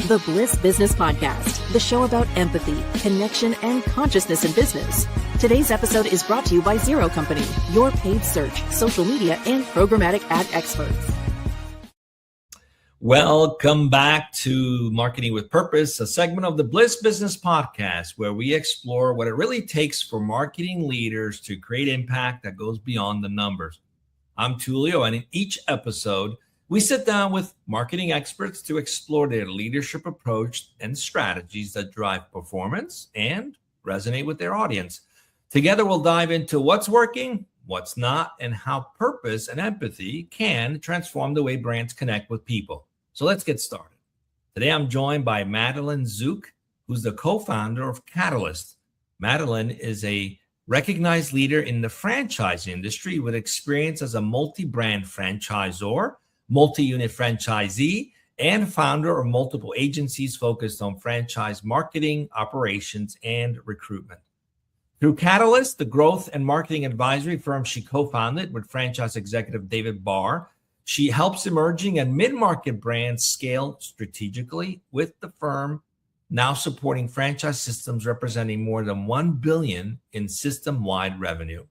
The Bliss Business Podcast, the show about empathy, connection, and consciousness in business. Today's episode is brought to you by Zero Company, your paid search, social media, and programmatic ad experts. Welcome back to Marketing with Purpose, a segment of the Bliss Business Podcast, where we explore what it really takes for marketing leaders to create impact that goes beyond the numbers. I'm Tulio, and in each episode, we sit down with marketing experts to explore their leadership approach and strategies that drive performance and resonate with their audience. Together, we'll dive into what's working, what's not, and how purpose and empathy can transform the way brands connect with people. So let's get started. Today, I'm joined by Madeleine Zook, who's the co-founder of Catalyst. Madeleine is a recognized leader in the franchise industry with experience as a multi-brand franchisor, multi-unit franchisee, and founder of multiple agencies focused on franchise marketing, operations, and recruitment. Through Catalyst, the growth and marketing advisory firm she co-founded with franchise executive David Barr, she helps emerging and mid-market brands scale strategically, with the firm now supporting franchise systems representing more than $1 billion in system-wide revenue.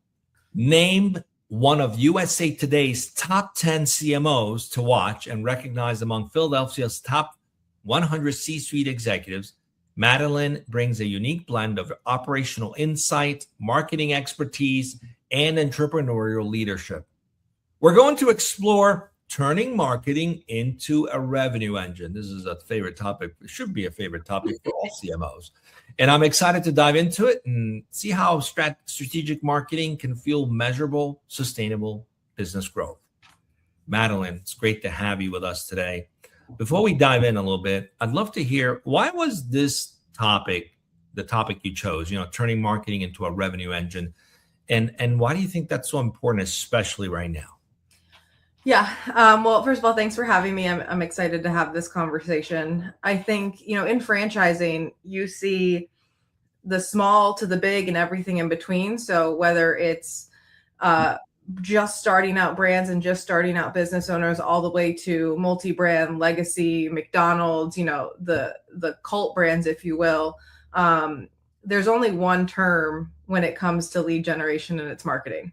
Named one of USA Today's top 10 CMOs to watch and recognized among Philadelphia's top 100 C-suite executives, Madeleine brings a unique blend of operational insight, marketing expertise, and entrepreneurial leadership. We're going to explore turning marketing into a revenue engine. This is a favorite topic. It should be a favorite topic for all CMOs. And I'm excited to dive into it and see how strategic marketing can fuel measurable, sustainable business growth. Madeleine, it's great to have you with us today. Before we dive in a little bit, I'd love to hear, why was this topic the topic you chose, turning marketing into a revenue engine? And why do you think that's so important, especially right now? Yeah. Well, first of all, thanks for having me. I'm excited to have this conversation. I think, in franchising, you see the small to the big and everything in between. So whether it's just starting out brands and just starting out business owners, all the way to multi-brand, legacy, McDonald's, the cult brands, if you will, there's only one term when it comes to lead generation, and it's marketing.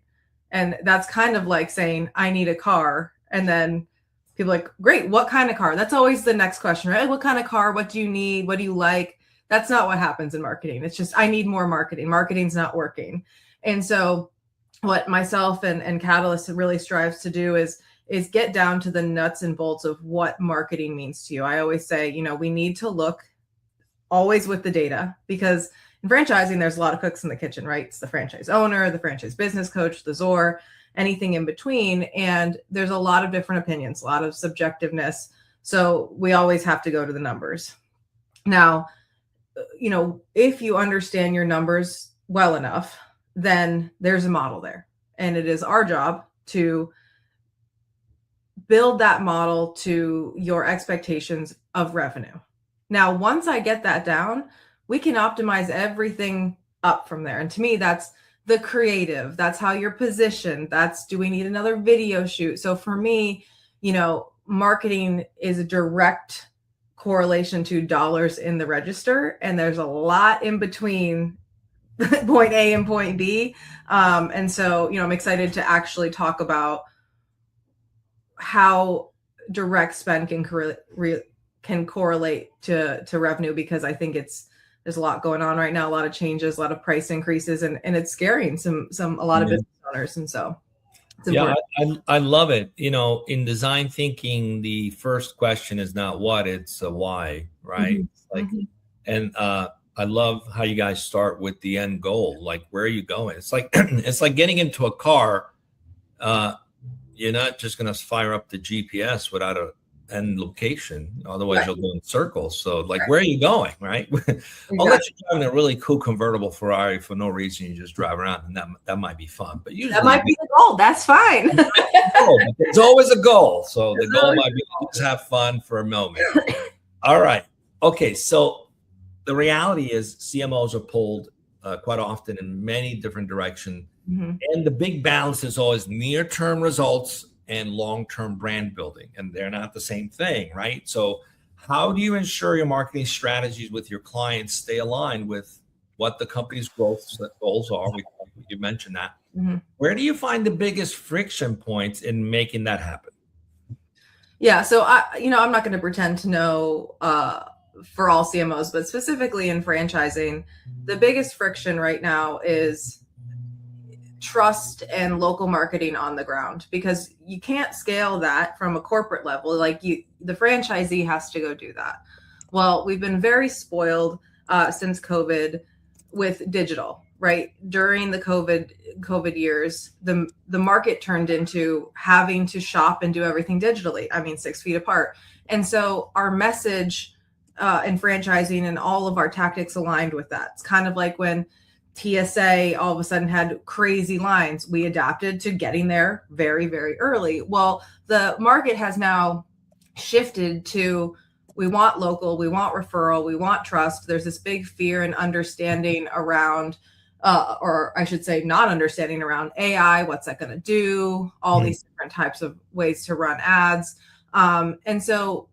And that's kind of like saying, I need a car. And then people are like, great, what kind of car? That's always the next question, right? What kind of car? What do you need? What do you like? That's not what happens in marketing. It's just, I need more marketing. Marketing's not working. And so what myself and Catalyst really strives to do is get down to the nuts and bolts of what marketing means to you. I always say, we need to look always with the data, because in franchising, there's a lot of cooks in the kitchen, right? It's the franchise owner, the franchise business coach, the ZOR, anything in between. And there's a lot of different opinions, a lot of subjectiveness. So we always have to go to the numbers. Now, if you understand your numbers well enough, then there's a model there. And it is our job to build that model to your expectations of revenue. Now, once I get that down, we can optimize everything up from there. And to me, that's the creative. That's how you're positioned. That's, do we need another video shoot? So for me, marketing is a direct correlation to dollars in the register. And there's a lot in between point A and point B. And so, I'm excited to actually talk about how direct spend can correlate to revenue, because I think there's a lot going on right now, a lot of changes, a lot of price increases, and it's scaring a lot of business owners. And so it's important. I love it. In design thinking, the first question is not what, it's a why, right? Mm-hmm. And I love how you guys start with the end goal. Like, where are you going? It's like it's like getting into a car. You're not just going to fire up the GPS without a end location, otherwise right. You'll go in circles. So where are you going, right? Exactly. Unless you're driving a really cool convertible Ferrari for no reason, you just drive around, and that might be fun, but usually that might be the goal. That's fine. It's always a goal. So the goal might be to just have fun for a moment. All right. Okay. So the reality is CMOs are pulled quite often in many different directions. Mm-hmm. And the big balance is always near-term results and long-term brand building, and they're not the same thing, right? So how do you ensure your marketing strategies with your clients stay aligned with what the company's growth goals are? You mentioned that. Mm-hmm. Where do you find the biggest friction points in making that happen? Yeah, so I'm not going to pretend to know for all CMOs, but specifically in franchising, the biggest friction right now is trust and local marketing on the ground, because you can't scale that from a corporate level. Like the franchisee has to go do that. Well, we've been very spoiled since COVID with digital, right? During the COVID years, the market turned into having to shop and do everything digitally. I mean, 6 feet apart. And so our message in franchising and all of our tactics aligned with that. It's kind of like when TSA all of a sudden had crazy lines. We adapted to getting there very, very early. Well, the market has now shifted to, we want local, we want referral, we want trust. There's this big fear and understanding around, or I should say not understanding around AI, what's that going to do, all these different types of ways to run ads. And so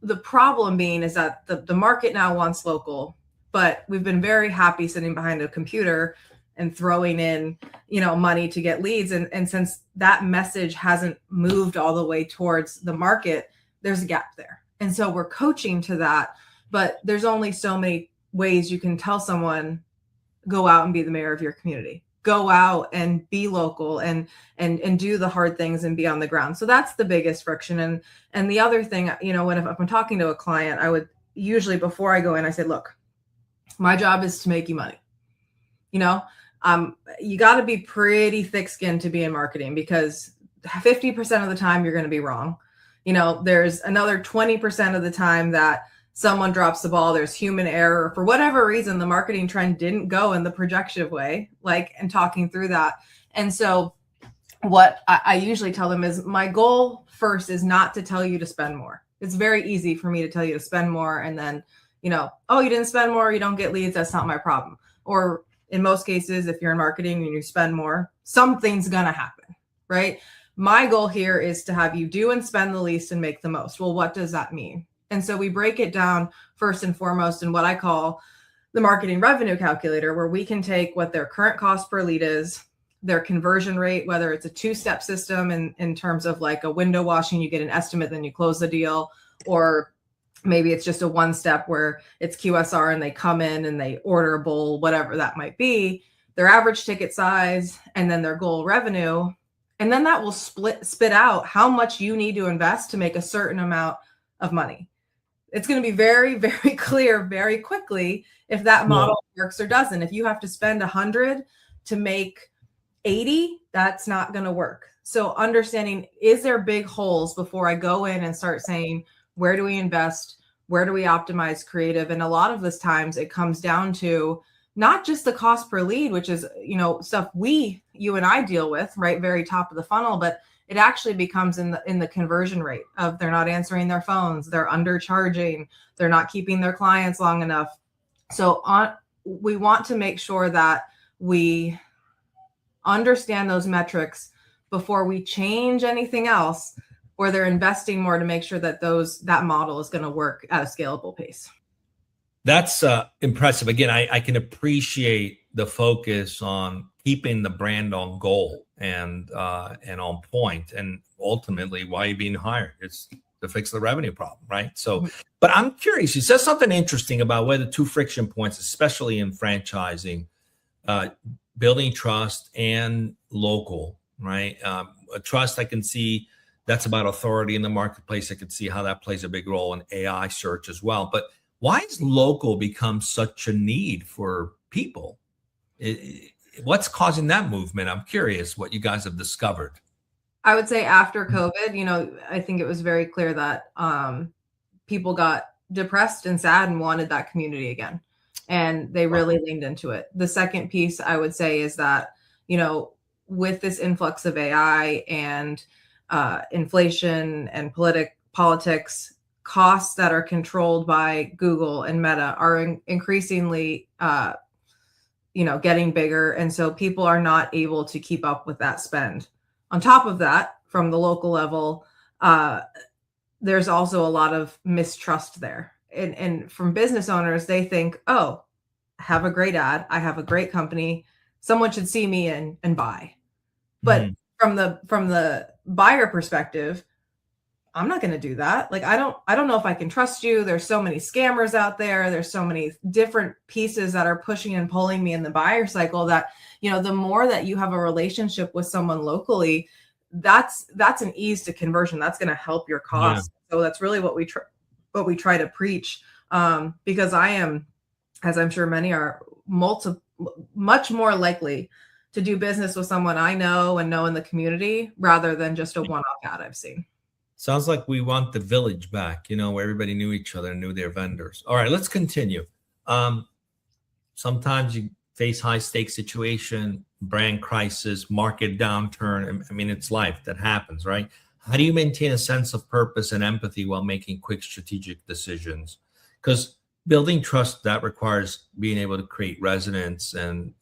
the problem being is that the market now wants local, but we've been very happy sitting behind a computer and throwing in, money to get leads. And since that message hasn't moved all the way towards the market, there's a gap there. And so we're coaching to that, but there's only so many ways you can tell someone, go out and be the mayor of your community, go out and be local and do the hard things and be on the ground. So that's the biggest friction. And the other thing, if I'm talking to a client, I would usually, before I go in, I say, look, my job is to make you money. You got to be pretty thick-skinned to be in marketing, because 50% of the time you're going to be wrong. There's another 20% of the time that someone drops the ball. There's human error. For whatever reason, the marketing trend didn't go in the projective way, and talking through that. And so what I usually tell them is, my goal first is not to tell you to spend more. It's very easy for me to tell you to spend more, and then oh, you didn't spend more, you don't get leads, that's not my problem. Or in most cases, if you're in marketing and you spend more, something's going to happen, right? My goal here is to have you do and spend the least and make the most. Well, what does that mean? And so we break it down first and foremost in what I call the marketing revenue calculator, where we can take what their current cost per lead is, their conversion rate, whether it's a 2-step system in terms of like a window washing, you get an estimate, then you close the deal, or maybe it's just a 1-step where it's QSR and they come in and they order a bowl, whatever that might be, their average ticket size, and then their goal revenue. And then that will spit out how much you need to invest to make a certain amount of money. It's going to be very, very clear very quickly if that model works or doesn't. If you have to spend 100 to make 80, that's not going to work. So understanding, is there big holes before I go in and start saying, where do we invest? Where do we optimize creative? And a lot of this times it comes down to not just the cost per lead, which is, stuff you and I deal with, right? Very top of the funnel, but it actually becomes in the conversion rate of, they're not answering their phones, they're undercharging, they're not keeping their clients long enough. So we want to make sure that we understand those metrics before we change anything else, or they're investing more to make sure that that model is going to work at a scalable pace. That's impressive. Again, I can appreciate the focus on keeping the brand on goal and on point, and ultimately why you're being hired. It's to fix the revenue problem, right? So, but I'm curious, you said something interesting about where the 2 friction points, especially in franchising, building trust and local, right? Trust, I can see that's about authority in the marketplace. I could see how that plays a big role in AI search as well. But why has local become such a need for people? What's causing that movement? I'm curious what you guys have discovered. I would say after COVID, I think it was very clear that people got depressed and sad and wanted that community again. And they really leaned into it. The second piece I would say is that, with this influx of AI and inflation and politics, costs that are controlled by Google and Meta are increasingly, getting bigger. And so people are not able to keep up with that spend. On top of that, from the local level, there's also a lot of mistrust there. And from business owners, they think, oh, I have a great ad, I have a great company, someone should see me and buy. But from the buyer perspective, I'm not going to do that. Like, I don't know if I can trust you. There's so many scammers out there. There's so many different pieces that are pushing and pulling me in the buyer cycle that, the more that you have a relationship with someone locally, that's an ease to conversion. That's going to help your costs. Yeah. So that's really what we try to preach. Because I am, as I'm sure many are, much more likely to do business with someone I know and know in the community rather than just a one-off ad I've seen. Sounds like we want the village back, where everybody knew each other and knew their vendors. All right, let's continue. Sometimes you face high stakes situation, brand crisis, market downturn. I mean, it's life that happens, right? How do you maintain a sense of purpose and empathy while making quick strategic decisions? Because building trust, that requires being able to create resonance and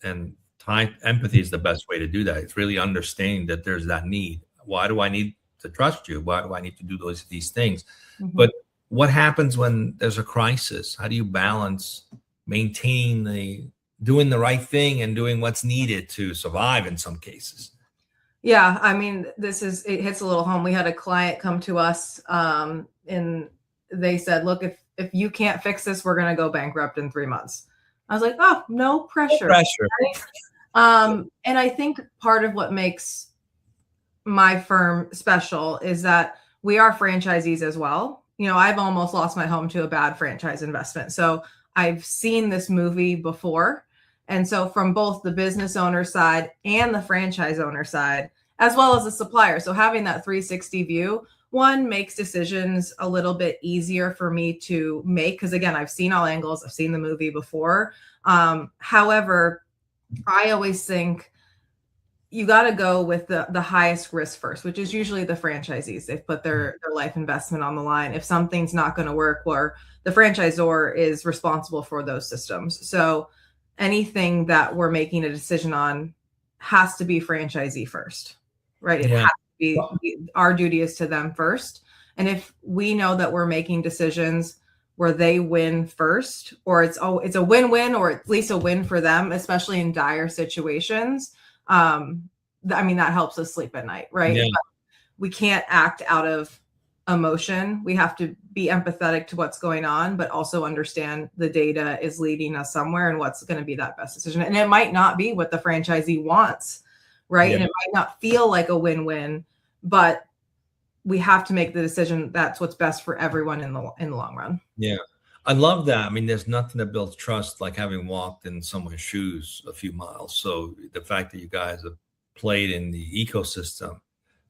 empathy is the best way to do that. It's really understanding that there's that need. Why do I need to trust you? Why do I need to do these things? Mm-hmm. But what happens when there's a crisis? How do you balance maintaining doing the right thing and doing what's needed to survive in some cases? Yeah, I mean, it hits a little home. We had a client come to us and they said, look, if you can't fix this, we're going to go bankrupt in 3 months. I was like, oh, no pressure. No pressure. Right? And I think part of what makes my firm special is that we are franchisees as well. I've almost lost my home to a bad franchise investment. So I've seen this movie before. And so from both the business owner side and the franchise owner side, as well as the supplier. So having that 360 view, one, makes decisions a little bit easier for me to make. Because again, I've seen all angles. I've seen the movie before. However, I always think you got to go with the highest risk first, which is usually the franchisees. They've put their life investment on the line. If something's not going to work, or the franchisor is responsible for those systems. So anything that we're making a decision on has to be franchisee first, right? It has to be, our duty is to them first. And if we know that we're making decisions where they win first, or it's a win-win, or at least a win for them, especially in dire situations, that helps us sleep at night, right? Yeah. But we can't act out of emotion. We have to be empathetic to what's going on, but also understand the data is leading us somewhere and what's going to be that best decision. And it might not be what the franchisee wants, right? Yeah. And it might not feel like a win-win, but we have to make the decision that's what's best for everyone in the long run. Yeah. I love that. I mean, there's nothing that builds trust like having walked in someone's shoes a few miles. So the fact that you guys have played in the ecosystem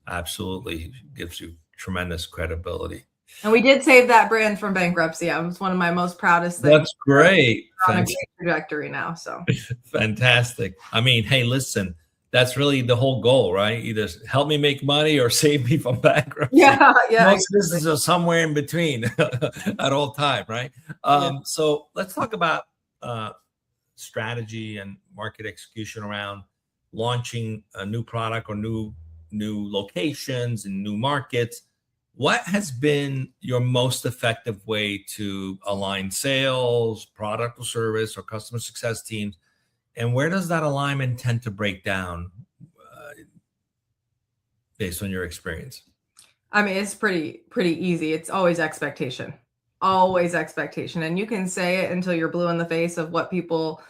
absolutely gives you tremendous credibility. And we did save that brand from bankruptcy. It was one of my most proudest things. That's great. On a great trajectory now. So fantastic. I mean, hey, listen, that's really the whole goal, right? Either help me make money or save me from bankruptcy. Yeah. Most businesses are somewhere in between at all time, right? So let's talk about strategy and market execution around launching a new product or new locations and new markets. What has been your most effective way to align sales, product or service, or customer success teams? And where does that alignment tend to break down based on your experience? I mean, it's pretty easy. It's always expectation. And you can say it until you're blue in the face of what people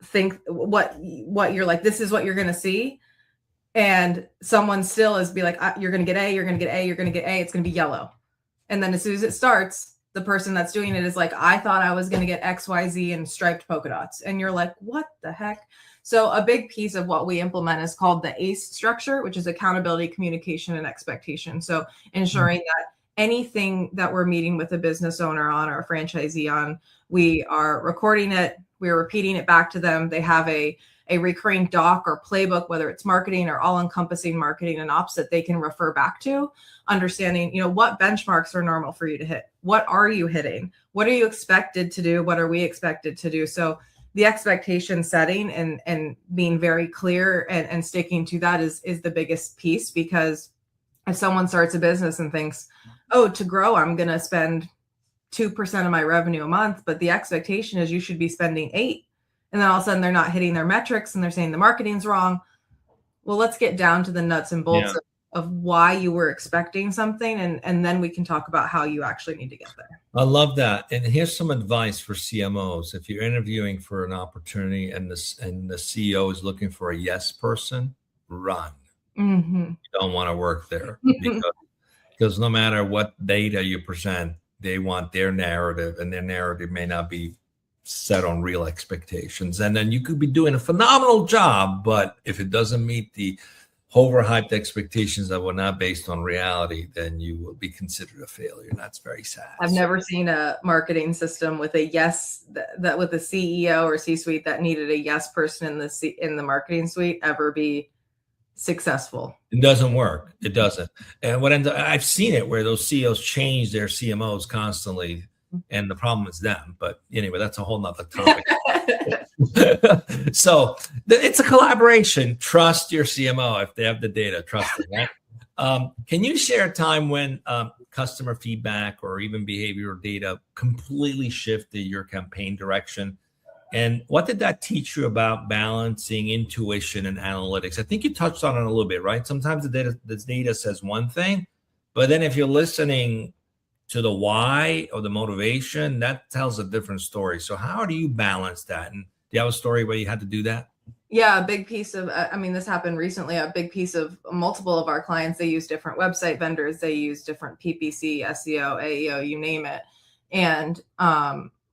think, what you're like, this is what you're going to see. And someone still is be like, you're going to get A, you're going to get A, you're going to get A. It's going to be yellow. And then as soon as it starts, the person that's doing it is like, I thought I was going to get X, Y, Z and striped polka dots. And you're like, what the heck? So a big piece of what we implement is called the ACE structure, which is accountability, communication, and expectation. So ensuring that anything that we're meeting with a business owner on or a franchisee on, we are recording it, we're repeating it back to them. They have a recurring doc or playbook, whether it's marketing or all-encompassing marketing and ops, that they can refer back to, understanding, what benchmarks are normal for you to hit. What are you hitting? What are you expected to do? What are we expected to do? So the expectation setting and being very clear and sticking to that is the biggest piece, because if someone starts a business and thinks, oh, to grow, I'm going to spend 2% of my revenue a month, but the expectation is you should be spending 8%. And then all of a sudden they're not hitting their metrics and they're saying the marketing's wrong. Well, let's get down to the nuts and bolts of why you were expecting something. And then we can talk about how you actually need to get there. I love that. And here's some advice for CMOs. If you're interviewing for an opportunity and the CEO is looking for a yes person, run. Mm-hmm. You don't want to work there because no matter what data you present, they want their narrative, and their narrative may not be set on real expectations. And then you could be doing a phenomenal job, but if it doesn't meet the overhyped expectations that were not based on reality, then you will be considered a failure. And that's very sad. I've never seen a marketing system with a yes, that with a CEO or C-suite that needed a yes person in the marketing suite ever be successful. It doesn't work. It doesn't. And I've seen it where those CEOs change their CMOs constantly, and the problem is them. But anyway, that's a whole nother topic. So it's a collaboration. Trust your CMO. If they have the data, trust them, right? Can you share a time when customer feedback or even behavioral data completely shifted your campaign direction? And what did that teach you about balancing intuition and analytics? I think you touched on it a little bit, right? Sometimes the data says one thing, but then if you're listening to the why or the motivation, that tells a different story. So how do you balance that? And do you have a story where you had to do that? Yeah, a big piece of, this happened recently, a big piece of multiple of our clients, they use different website vendors, they use different PPC, SEO, AEO, you name it. And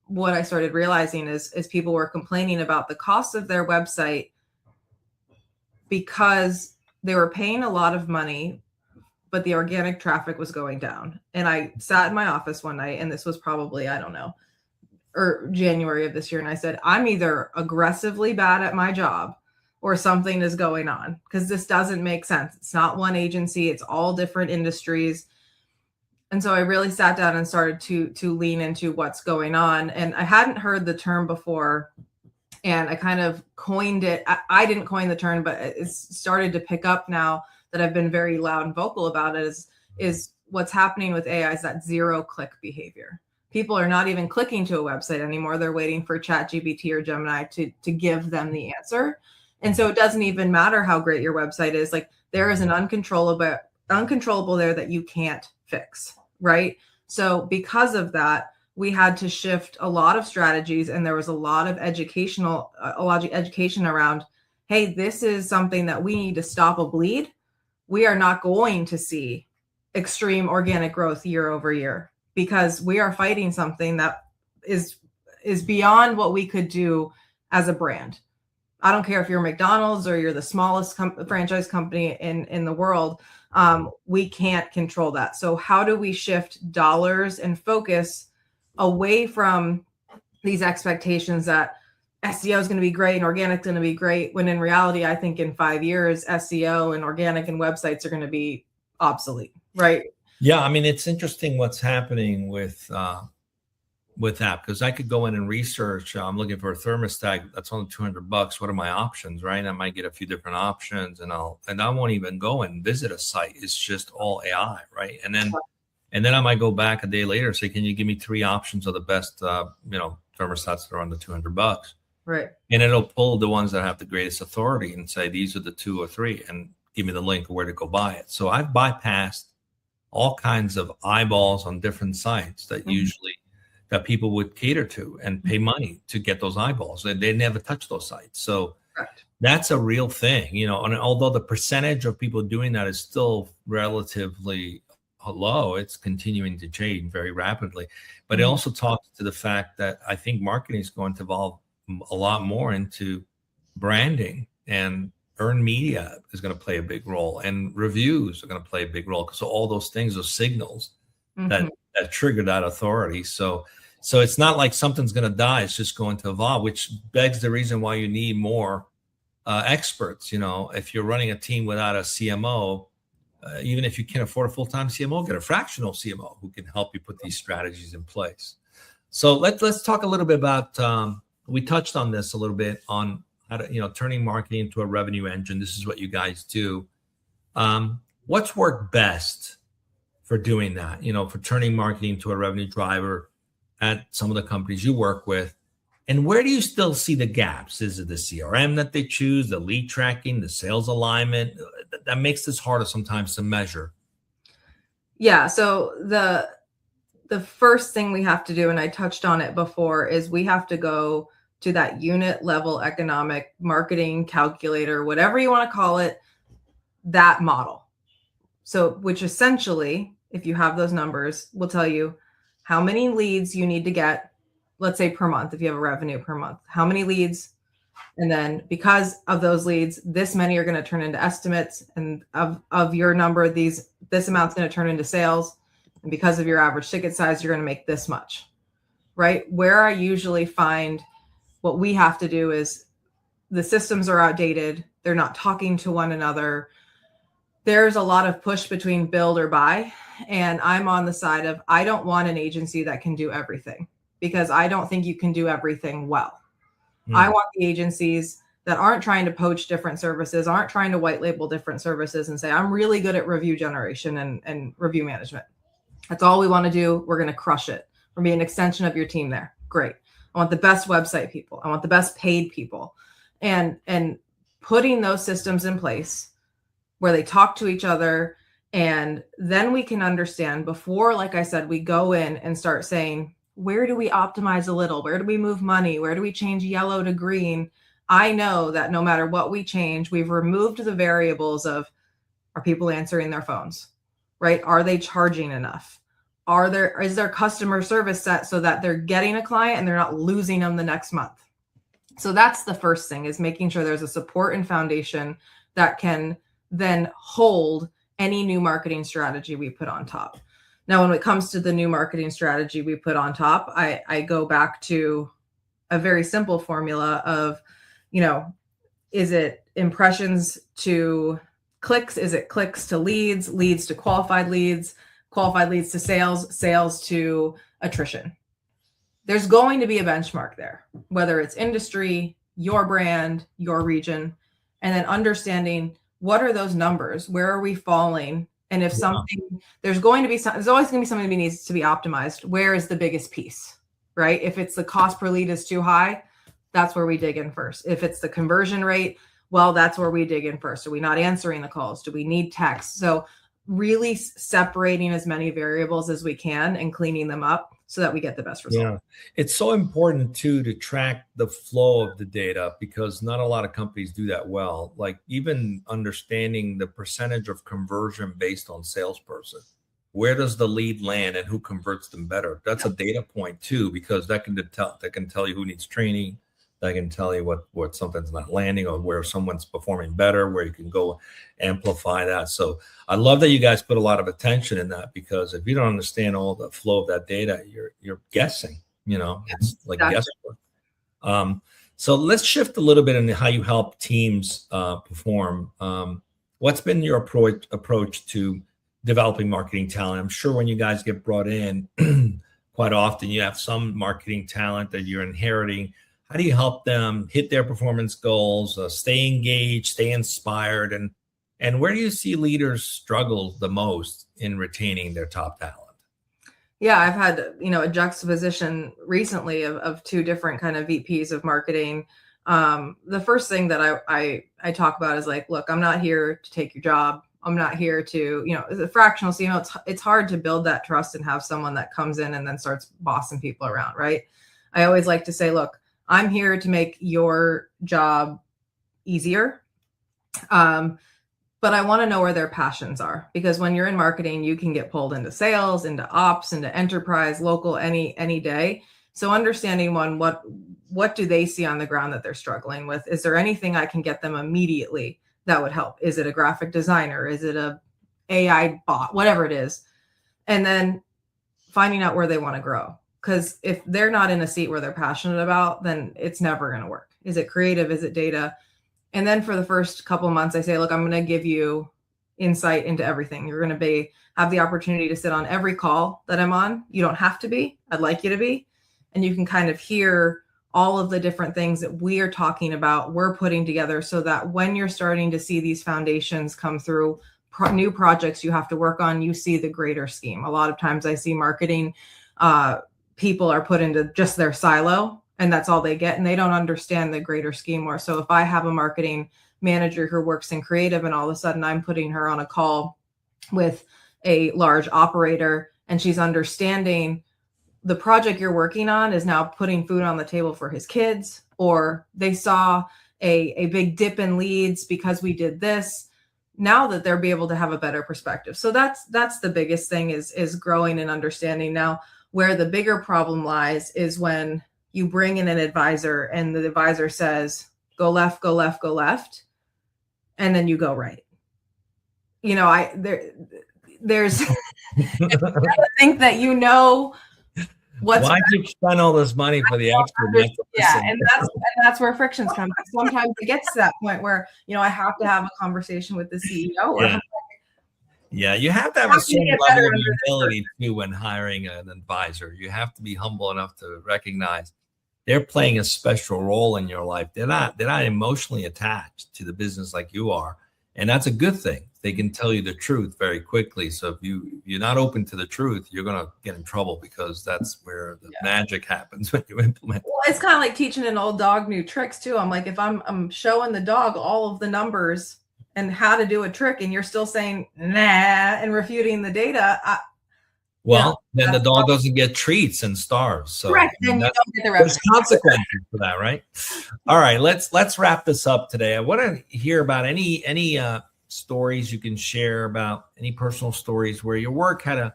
what I started realizing is people were complaining about the cost of their website because they were paying a lot of money, but the organic traffic was going down. And I sat in my office one night, and this was probably, or January of this year. And I said, I'm either aggressively bad at my job or something is going on, because this doesn't make sense. It's not one agency. It's all different industries. And so I really sat down and started to lean into what's going on. And I hadn't heard the term before, and I kind of coined it. I didn't coin the term, but it's started to pick up now that I've been very loud and vocal about it, is what's happening with AI is that 0-click behavior. People are not even clicking to a website anymore. They're waiting for ChatGPT or Gemini to give them the answer. And so it doesn't even matter how great your website is. Like, there is an uncontrollable there that you can't fix. Right. So because of that, we had to shift a lot of strategies, and there was a lot of education around, hey, this is something that we need to stop a bleed. We are not going to see extreme organic growth year over year because we are fighting something that is beyond what we could do as a brand. I don't care if you're McDonald's or you're the smallest franchise company in the world. We can't control that. So how do we shift dollars and focus away from these expectations that SEO is going to be great and organic is going to be great, when in reality, I think in 5 years, SEO and organic and websites are going to be obsolete, right? Yeah, it's interesting what's happening with that, because I could go in and research. I'm looking for a thermostat that's only $200. What are my options, right? I might get a few different options, and I won't even go and visit a site. It's just all AI, right? And then I might go back a day later and say, can you give me 3 options of the best, thermostats that are under $200? Right. And it'll pull the ones that have the greatest authority and say, these are the 2 or 3, and give me the link of where to go buy it. So I've bypassed all kinds of eyeballs on different sites that that people would cater to and pay money to get those eyeballs. They never touch those sites. So Correct. That's a real thing, and although the percentage of people doing that is still relatively low, it's continuing to change very rapidly. But it also talks to the fact that I think marketing is going to evolve a lot more into branding, and earned media is going to play a big role, and reviews are going to play a big role. So all those things are signals that trigger that authority. So it's not like something's going to die. It's just going to evolve, which begs the reason why you need more experts. If you're running a team without a CMO, even if you can't afford a full-time CMO, get a fractional CMO who can help you put these strategies in place. So let's talk a little bit about, we touched on this a little bit on how to, turning marketing into a revenue engine. This is what you guys do. what's worked best for doing that, for turning marketing to a revenue driver at some of the companies you work with? And where do you still see the gaps? Is it the CRM that they choose, the lead tracking, the sales alignment? That makes this harder sometimes to measure. Yeah. So the first thing we have to do, and I touched on it before, is we have to go to that unit level economic marketing calculator, whatever you want to call it, that model. So, which essentially, if you have those numbers, will tell you how many leads you need to get, let's say per month, if you have a revenue per month, how many leads. And then because of those leads, this many are going to turn into estimates, and of your number, this amount's going to turn into sales. And because of your average ticket size, you're going to make this much, right? Where I usually find what we have to do is the systems are outdated. They're not talking to one another. There's a lot of push between build or buy. And I'm on the side of, I don't want an agency that can do everything, because I don't think you can do everything well. I want the agencies that aren't trying to poach different services, aren't trying to white label different services and say, I'm really good at review generation and review management. That's all we want to do. We're going to crush it. We're being an extension of your team there. Great. I want the best website people. I want the best paid people. And putting those systems in place where they talk to each other, and then we can understand before, like I said, we go in and start saying, where do we optimize a little? Where do we move money? Where do we change yellow to green? I know that no matter what we change, we've removed the variables of, are people answering their phones, right? Are they charging enough? Is their customer service set so that they're getting a client and they're not losing them the next month? So that's the first thing, is making sure there's a support and foundation that can then hold any new marketing strategy we put on top. Now, when it comes to the new marketing strategy we put on top, I go back to a very simple formula of, is it impressions to clicks? Is it clicks to leads, leads to qualified leads to sales, sales to attrition? There's going to be a benchmark there, whether it's industry, your brand, your region, and then understanding what are those numbers? Where are we falling? And if there's always going to be something that needs to be optimized. Where is the biggest piece, right? If it's the cost per lead is too high, that's where we dig in first. If it's the conversion rate, well, that's where we dig in first. Are we not answering the calls? Do we need text? So really separating as many variables as we can and cleaning them up so that we get the best result. Yeah, it's so important too to track the flow of the data, because not a lot of companies do that well. Like even understanding the percentage of conversion based on salesperson. Where does the lead land and who converts them better? That's a data point too, because that can tell you who needs training. That can tell you what something's not landing, or where someone's performing better, where you can go amplify that. So I love that you guys put a lot of attention in that, because if you don't understand all the flow of that data, you're guessing, it's like guesswork. So let's shift a little bit into how you help teams perform. What's been your approach to developing marketing talent? I'm sure when you guys get brought in, quite often you have some marketing talent that you're inheriting. How do you help them hit their performance goals, stay engaged, stay inspired? And where do you see leaders struggle the most in retaining their top talent? Yeah, I've had, a juxtaposition recently of two different kind of VPs of marketing. The first thing that I talk about is like, look, I'm not here to take your job. I'm not here to, as a fractional CMO, it's hard to build that trust and have someone that comes in and then starts bossing people around, right? I always like to say, look, I'm here to make your job easier. But I want to know where their passions are, because when you're in marketing, you can get pulled into sales, into ops, into enterprise, local, any day. So understanding what do they see on the ground that they're struggling with? Is there anything I can get them immediately that would help? Is it a graphic designer? Is it a AI bot? Whatever it is. And then finding out where they want to grow. Because if they're not in a seat where they're passionate about, then it's never going to work. Is it creative? Is it data? And then for the first couple of months, I say, look, I'm going to give you insight into everything. You're going to have the opportunity to sit on every call that I'm on. You don't have to be. I'd like you to be. And you can kind of hear all of the different things that we are talking about, we're putting together, so that when you're starting to see these foundations come through, new projects you have to work on, you see the greater scheme. A lot of times I see marketing people are put into just their silo, and that's all they get, and they don't understand the greater scheme more. So if I have a marketing manager who works in creative, and all of a sudden I'm putting her on a call with a large operator, and she's understanding the project you're working on is now putting food on the table for his kids, or they saw a big dip in leads because we did this. Now that they'll be able to have a better perspective. So that's the biggest thing is growing and understanding. Now, where the bigger problem lies is when you bring in an advisor and the advisor says, go left, go left, go left, and then you go right. You know, there's I think that you know what's why do you spend all this money for the expert? Yeah, and that's where frictions come. Sometimes it gets to that point where, you know, I have to have a conversation with the CEO. Yeah, you have to have a certain level of humility too when hiring an advisor. You have to be humble enough to recognize they're playing a special role in your life. They're not emotionally attached to the business like you are, and that's a good thing. They can tell you the truth very quickly. So if you're not open to the truth, you're going to get in trouble, because that's where the magic happens when you implement. Well, it's kind of like teaching an old dog new tricks too. I'm like, if I'm showing the dog all of the numbers and how to do a trick, and you're still saying nah and refuting the data, then the dog doesn't get treats and stars. So correct. Then you don't get the there's consequences for that, right? All right, let's wrap this up today. I want to hear about any stories you can share, about any personal stories where your work had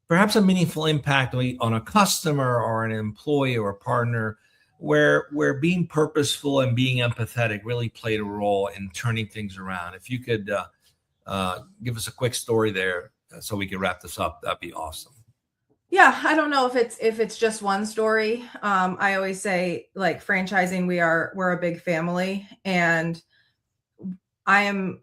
perhaps a meaningful impact on a customer or an employee or a partner, where being purposeful and being empathetic really played a role in turning things around. If you could give us a quick story there so we can wrap this up, that'd be awesome. Yeah, I don't know if it's just one story. I always say, like, franchising, we're a big family, and I am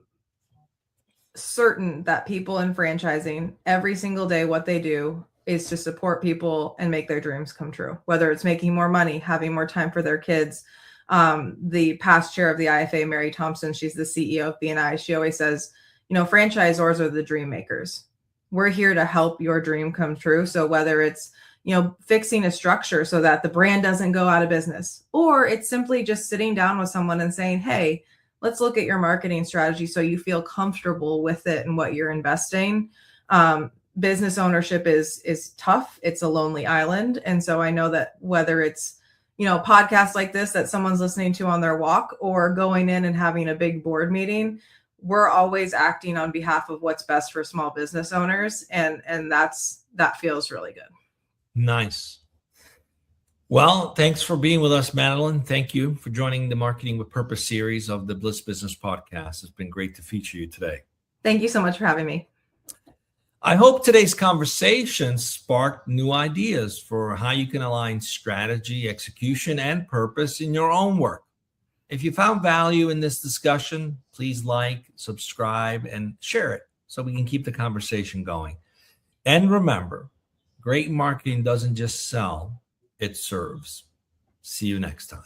certain that people in franchising every single day, what they do is to support people and make their dreams come true, whether it's making more money, having more time for their kids. The past chair of the IFA, Mary Thompson, she's the CEO of BNI. She always says, you know, franchisors are the dream makers. We're here to help your dream come true. So whether it's, you know, fixing a structure so that the brand doesn't go out of business, or it's simply just sitting down with someone and saying, hey, let's look at your marketing strategy so you feel comfortable with it and what you're investing. Business ownership is tough. It's a lonely island. And so I know that whether it's, you know, podcasts like this that someone's listening to on their walk, or going in and having a big board meeting, we're always acting on behalf of what's best for small business owners. And that feels really good. Nice. Well, thanks for being with us, Madeleine. Thank you for joining the Marketing with Purpose series of the Bliss Business Podcast. It's been great to feature you today. Thank you so much for having me. I hope today's conversation sparked new ideas for how you can align strategy, execution, and purpose in your own work. If you found value in this discussion, please like, subscribe, and share it so we can keep the conversation going. And remember, great marketing doesn't just sell, it serves. See you next time.